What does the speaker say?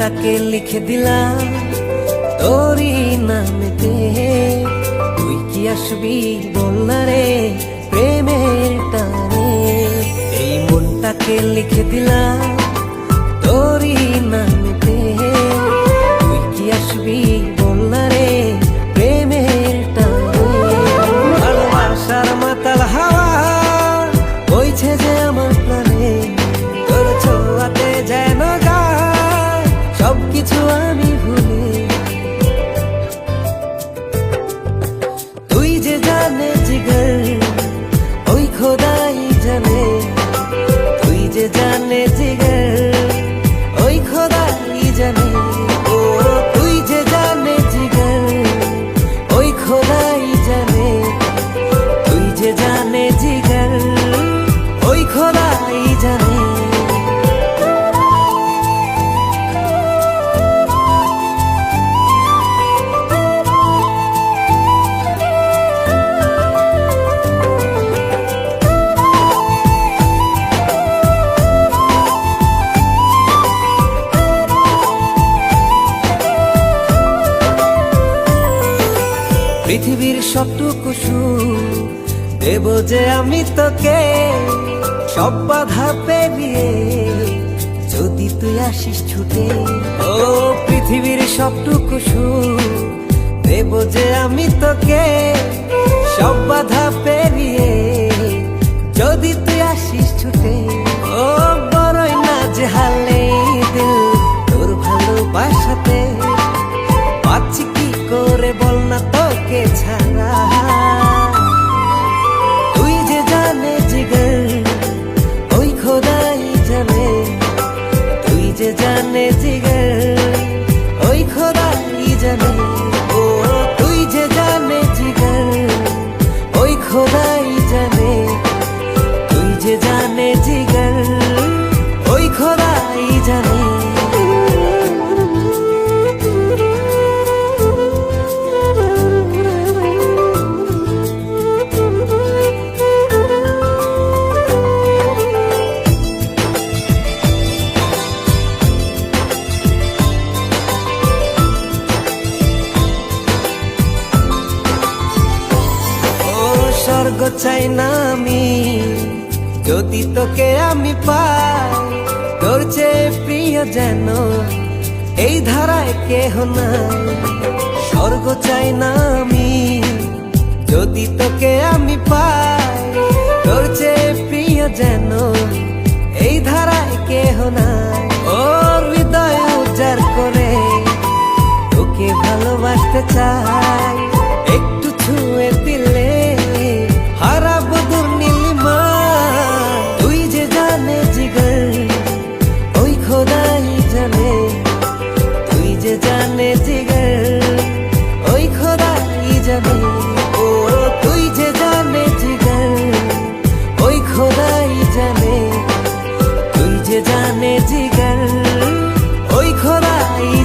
মনটাকে লিখে দিলাম তোরই নামেতে। তুই কি আসবি বল না রে প্রেমের টানে। এই মনটাকে লিখে দিলাম তোরই নামেতে। তুই কি আসবি বল না রে প্রেমের টানে। ভালোবাসার মাতাল হাওয়া বইছে যে আমার প্রাণে। তোর ছোঁয়াতে যেন গায় সবকিছু আমি ভুলে। তুই যে জানে জিগর ওই খোদাই জানে। তুই যে জানে জিগর ওই খোদাই জানে। ও তুই যে জানে জিগর ওই খোদাই জানে। তুই যে জানে জিগর ওই খোদাই জানে। পৃথিবীর সবটুকু সুখ দেব যে আমি তোকে। সব বাধা পেরিয়ে যদি তুই আসিস ছুটে। ও পৃথিবীর সবটুকু সুখ দেব যে আমি তোকে। সব বাধা পেরিয়ে যদি তুই আসিস ছুটে। ও বড়ই না যে হালে দিল তোর ভালোবাসাতে। পাচ্ছি কি করে বল না তোকে ছাড়া। তুই যে জানে জিগর ওই খোদাই জানে। তুই যে জানে জিগর ওই খোদাই জানে। ও তুই যে জানে জিগর ওই খোদাই জানে। তুই যে জানে জিগর ওই খোদাই জানে। স্বর্গ চাই না আমি যদি তোকে আমি পাই। তোর চেয়ে প্রিয় যেন এই ধারায় কেহ নাই। স্বর্গ চাই না আমি যদি তোকে আমি পাই।